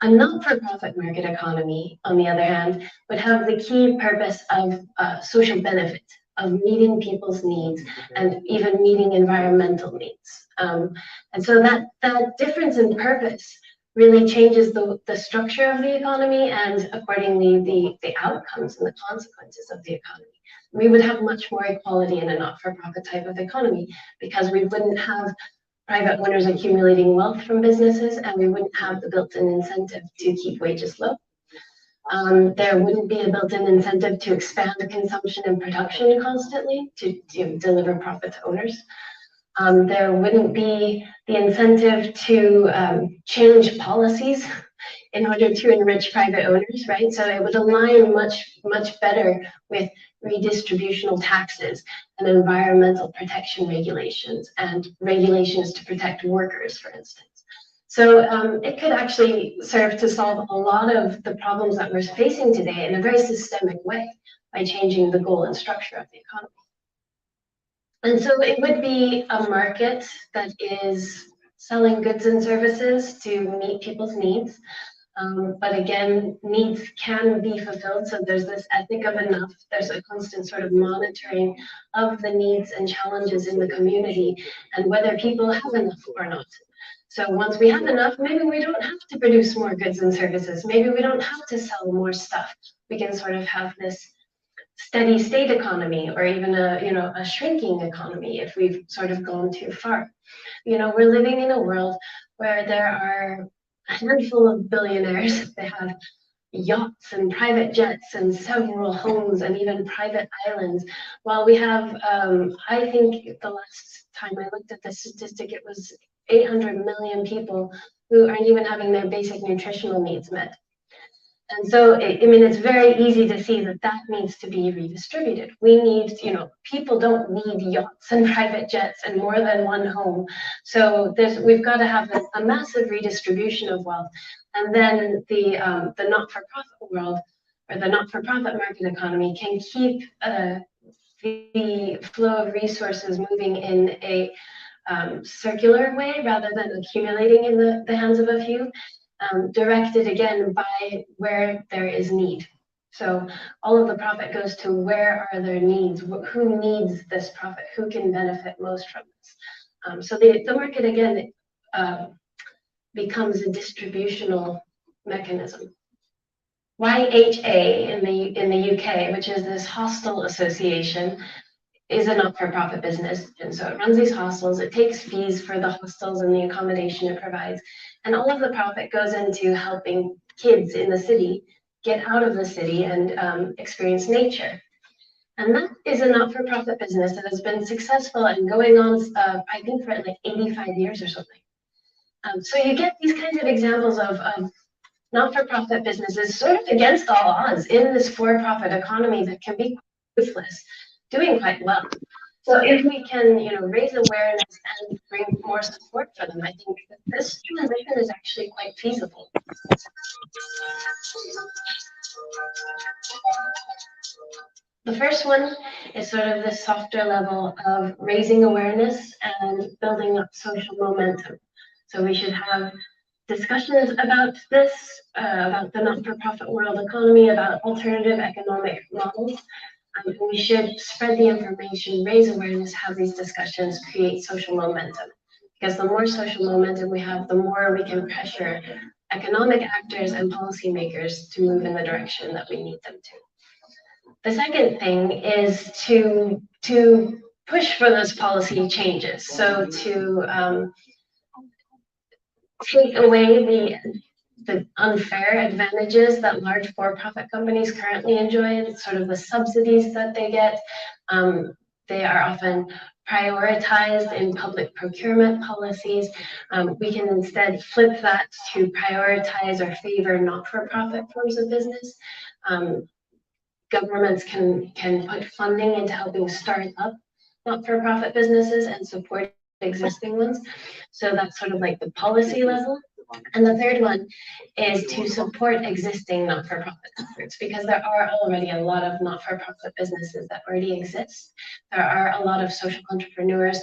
A not-for-profit market economy, on the other hand, would have the key purpose of social benefit, of meeting people's needs and even meeting environmental needs. And so that difference in purpose really changes the structure of the economy and accordingly the outcomes and the consequences of the economy. We would have much more equality in a not-for-profit type of economy because we wouldn't have private owners accumulating wealth from businesses, and we wouldn't have the built-in incentive to keep wages low. There wouldn't be a built-in incentive to expand the consumption and production constantly to deliver profit to owners. There wouldn't be the incentive to change policies in order to enrich private owners, right? So it would align much better with redistributional taxes and environmental protection regulations and regulations to protect workers, for instance. So it could actually serve to solve a lot of the problems that we're facing today in a very systemic way by changing the goal and structure of the economy. And so it would be a market that is selling goods and services to meet people's needs. But again, needs can be fulfilled. So there's this ethic of enough. There's a constant sort of monitoring of the needs and challenges in the community and whether people have enough or not. So once we have enough, maybe we don't have to produce more goods and services. Maybe we don't have to sell more stuff. We can sort of have this steady state economy or even a shrinking economy if we've sort of gone too far. We're living in a world where there are a handful of billionaires. They have yachts and private jets and several homes and even private islands. While we have, I think the last time I looked at the statistic, it was 800 million people who aren't even having their basic nutritional needs met. And so, it's very easy to see that needs to be redistributed. We need, people don't need yachts and private jets and more than one home. So we've got to have a massive redistribution of wealth. And then the not-for-profit world or the not-for-profit market economy can keep the flow of resources moving in a circular way rather than accumulating in the hands of a few. Directed again by where there is need. So all of the profit goes to where are there needs, who needs this profit, who can benefit most from this. So the market again becomes a distributional mechanism. YHA in the UK, which is this hostel association, is a not-for-profit business, and so it runs these hostels. It takes fees for the hostels and the accommodation it provides, and all of the profit goes into helping kids in the city get out of the city and experience nature. And that is a not-for-profit business that has been successful and going on, I think, for like 85 years or something. So you get these kinds of examples of not-for-profit businesses sort of against all odds in this for-profit economy that can be ruthless, doing quite well. So if we can, raise awareness and bring more support for them, I think that this transition is actually quite feasible. The first one is sort of the softer level of raising awareness and building up social momentum. So we should have discussions about this, about the not-for-profit world economy, about alternative economic models. We should spread the information, raise awareness, have these discussions, create social momentum. Because the more social momentum we have, the more we can pressure economic actors and policymakers to move in the direction that we need them to. The second thing is to push for those policy changes. So to take away the unfair advantages that large for-profit companies currently enjoy, sort of the subsidies that they get. They are often prioritized in public procurement policies. We can instead flip that to prioritize or favor not-for-profit forms of business. Governments can put funding into helping start up not-for-profit businesses and support existing ones. So that's sort of like the policy level. And the third one is to support existing not-for-profit efforts, because there are already a lot of not-for-profit businesses that already exist. There are a lot of social entrepreneurs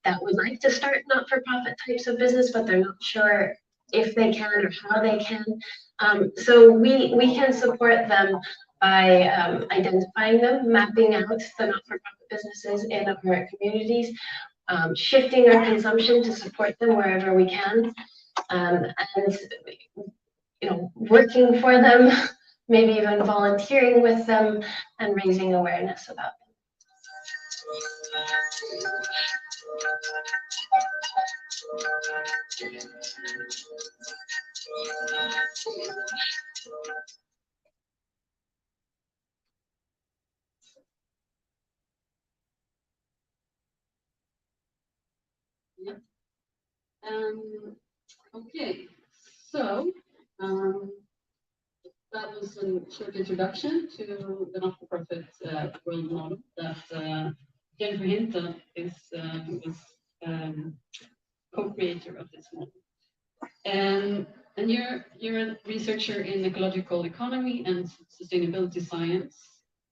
that would like to start not-for-profit types of business, but they're not sure if they can or how they can. So we can support them by identifying them, mapping out the not-for-profit businesses in our communities, shifting our consumption to support them wherever we can, and working for them, maybe even volunteering with them and raising awareness about them. Yeah. Okay, so that was a short introduction to the not-for-profit world model that Jennifer Hinton was co-creator of this model. And you're a researcher in ecological economy and sustainability science.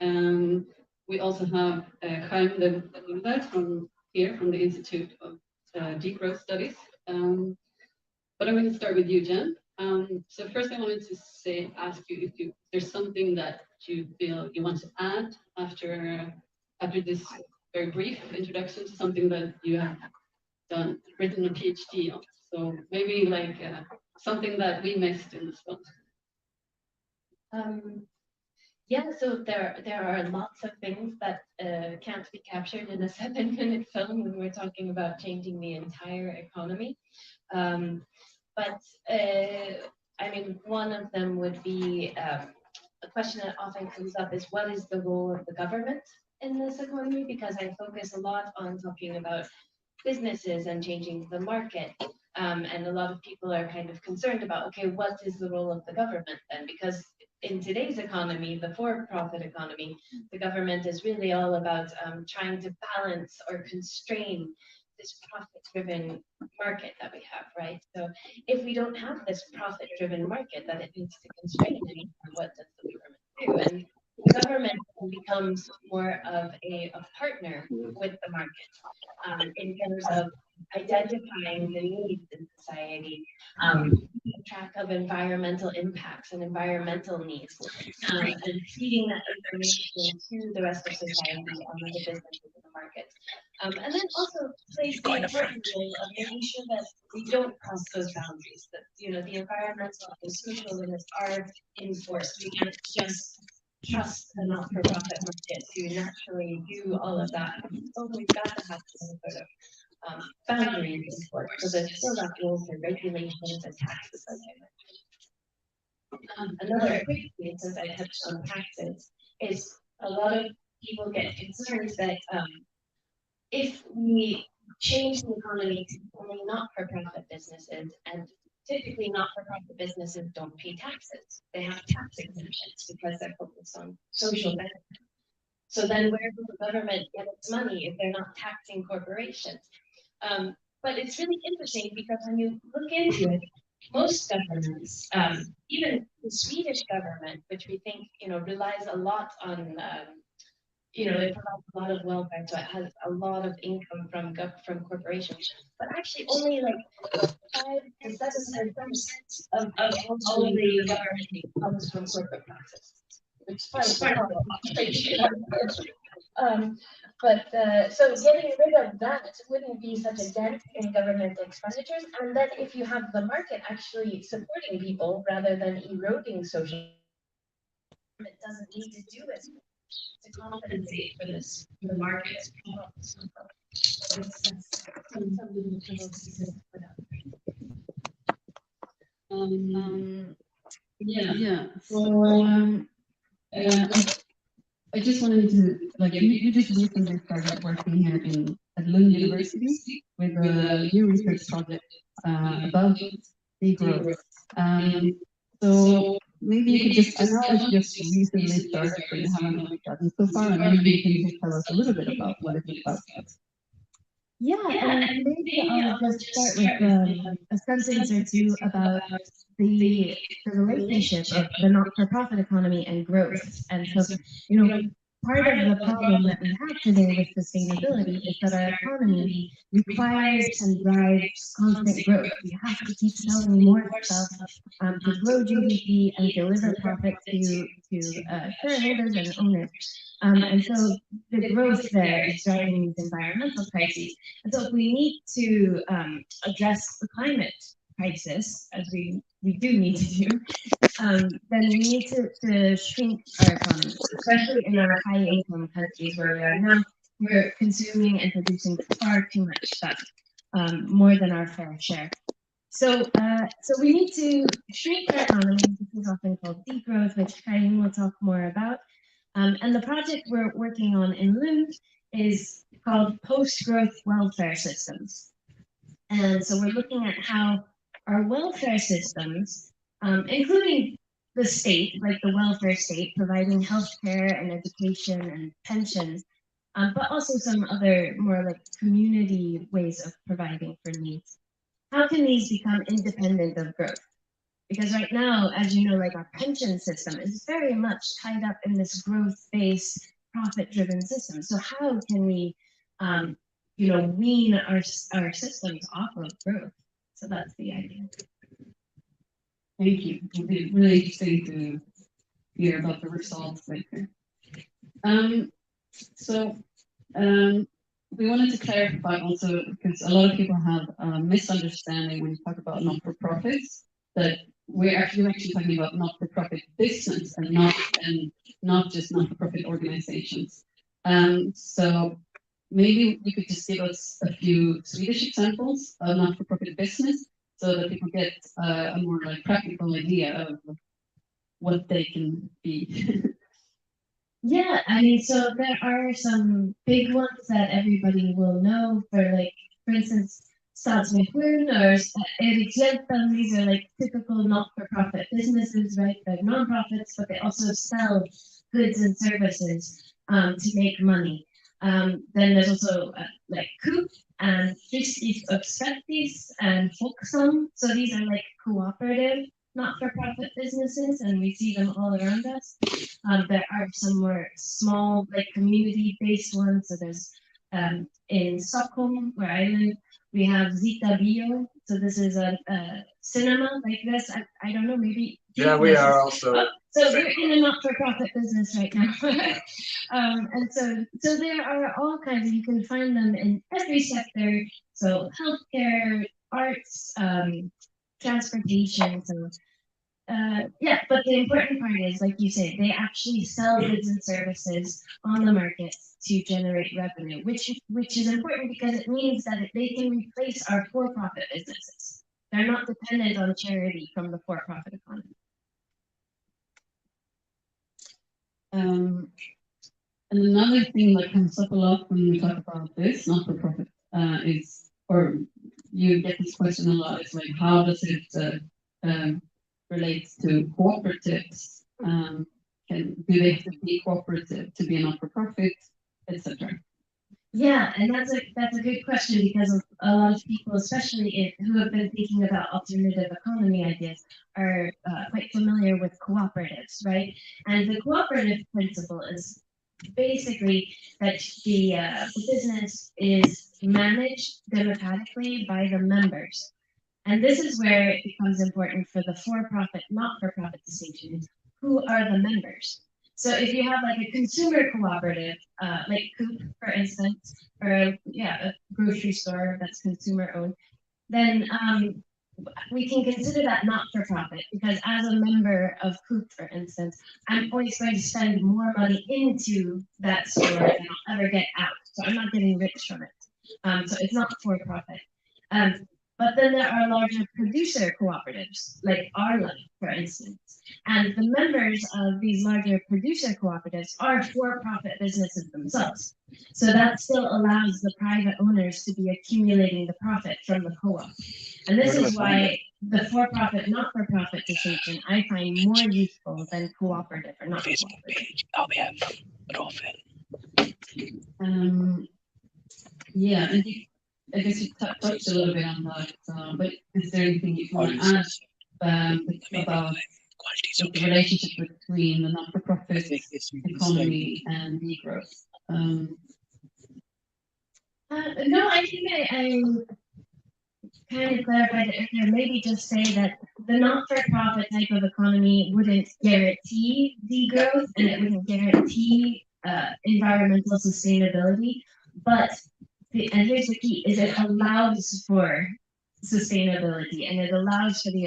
And we also have Jaime de Lourdes from the Institute of Degrowth Studies. But I'm going to start with you, Jen. So first I wanted to ask you if there's something that you feel you want to add after this very brief introduction to something that you have written a PhD on. So maybe like something that we missed in this book. Yeah, so there are lots of things that can't be captured in a 7-minute film when we're talking about changing the entire economy. But I mean, one of them would be a question that often comes up is what is the role of the government in this economy? Because I focus a lot on talking about businesses and changing the market. And a lot of people are kind of concerned about, okay, what is the role of the government then? Because in today's economy, the for-profit economy, the government is really all about trying to balance or constrain this profit-driven market that we have, right? So if we don't have this profit-driven market that it needs to constrain anymore, what does the government do? And the government becomes more of a partner with the market in terms of identifying the needs in society, keeping track of environmental impacts and environmental needs, and feeding that information to the rest of society and the businesses in the market. And then also plays the important role of making sure that we don't cross those boundaries, that the environmental and social limits are enforced. We can't just trust the not-for-profit market to naturally do all of that. So we've got to have some sort of boundaries enforced. So there's still that role for regulations and taxes, like I mentioned. Another quick thing, since I touched on taxes, is a lot of people get concerned that if we change the economy to only not-for-profit businesses, and typically not-for-profit businesses don't pay taxes. They have tax exemptions because they're focused on social benefit. So then where will the government get its money if they're not taxing corporations? But it's really interesting because when you look into it, most governments, even the Swedish government, which we think relies a lot on it provides a lot of welfare, so it has a lot of income from corporations. But actually, only like 5 to 7% of all the government comes from corporate taxes, which is part of the problem. So getting rid of that wouldn't be such a dent in government expenditures, and then if you have the market actually supporting people rather than eroding social, it doesn't need to do it to compensate for this, for the market. Yeah. So I just wanted to you just recently started working here at Lund University with a new research project about degrowth. So maybe you could just, I know it's just recently started, but you haven't really gotten so far, and maybe you can just tell us a little bit about what it's about. Yeah, and maybe I'll just start with a sentence or two about the relationship of the not-for-profit economy and growth. And so, part of the problem that we have today with sustainability is that our economy requires and drives constant growth. We have to keep selling more stuff to grow GDP and deliver profit to shareholders and owners. And so the growth there is driving these environmental crises. And so if we need to address the climate crisis, as we do need to do, then we need to shrink our economy, especially in our high-income countries where we are now. We're consuming and producing far too much stuff, more than our fair share. So we need to shrink our economy. This is often called degrowth, which Karim will talk more about. And the project we're working on in Lund is called Post-Growth Welfare Systems. And so we're looking at how our welfare systems, including the state, like the welfare state, providing healthcare and education and pensions, but also some other more like community ways of providing for needs. How can these become independent of growth? Because right now, as you know, like our pension system is very much tied up in this growth-based, profit-driven system. So how can we, wean our systems off of growth? So that's the idea. Thank you. It'll be really interesting to hear about the results later. We wanted to clarify also, because a lot of people have a misunderstanding when you talk about not-for-profits, that we're actually talking about not-for-profit business and not just not-for-profit organizations. So maybe you could just give us a few Swedish examples of not-for-profit business so that people get a more like practical idea of what they can be. Yeah, I mean, so there are some big ones that everybody will know. For instance, Stadsmission or Erikshjälpen. These are like typical not-for-profit businesses, right? They're non-profits, but they also sell goods and services to make money. Then there's also like Coop and Friskis och Svettis and Folksam. So these are like cooperative not-for-profit businesses, and we see them all around us. There are some more small, like community-based ones. So there's in Stockholm, where I live, we have Zita Bio. So this is a cinema like this. I don't know, maybe. Yeah, we are also. So we're in a not-for-profit business right now. And so there are all kinds. You can find them in every sector. So healthcare, arts, transportation. So but the important part is, like you say, they actually sell goods and services on the market to generate revenue, which is important because it means that they can replace our for-profit businesses. They're not dependent on charity from the for-profit economy. And another thing that comes up a lot when we talk about this not-for-profit is, or you get this question a lot, is like, how does it relates to cooperatives? Do they have to be cooperative to be a not-for-profit, etc.? Yeah, and that's a good question, because a lot of people, especially who have been thinking about alternative economy ideas, are quite familiar with cooperatives, right? And the cooperative principle is basically that the business is managed democratically by the members. And this is where it becomes important for the for-profit, not-for-profit distinction. Who are the members? So if you have like a consumer cooperative, like Coop, for instance, or a grocery store that's consumer-owned, then we can consider that not-for-profit, because as a member of Coop, for instance, I'm always going to spend more money into that store than I'll ever get out. So I'm not getting rich from it. So it's not for-profit. But then there are larger producer cooperatives, like Arla, for instance. And the members of these larger producer cooperatives are for-profit businesses themselves. So that still allows the private owners to be accumulating the profit from the co-op. And this is why the for-profit, not-for-profit distinction I find more useful than cooperative or not cooperative. Yeah, and I guess you touched a little bit on that, but is there anything you want to add about the relationship between the not-for-profit economy and degrowth. No, I think I kind of clarified it earlier. Maybe just say that the not-for-profit type of economy wouldn't guarantee degrowth and it wouldn't guarantee environmental sustainability. But and here's the key: is it allows for sustainability and it allows for the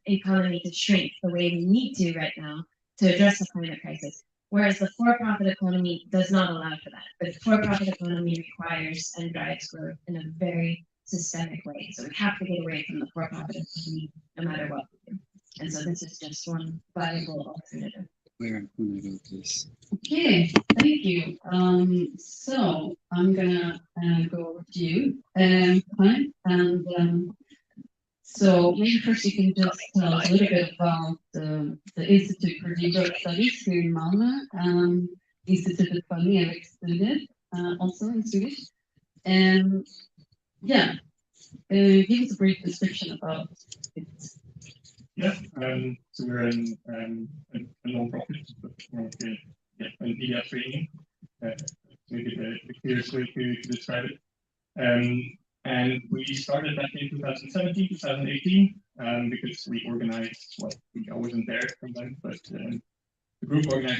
economy to shrink the way we need to right now to address the climate crisis. Whereas the for-profit economy does not allow for that. The for-profit economy requires and drives growth in a very systemic way. So we have to get away from the for-profit economy no matter what we do. And so this is just one viable alternative. Where can I go to this? Okay, thank you. So I'm gonna go over to you, Kai, and so maybe first you can just tell us a little bit about the Institute for Degrowth Studies here in Malmö, Institutet för Nedväxtstudier, also in Swedish, and yeah, give us a brief description about it. Yeah, so we're a non-profit, but more of an media training, maybe the clearest way to describe it. And we started back in 2017, 2018, because we organized, well, I wasn't there sometimes, but the group organized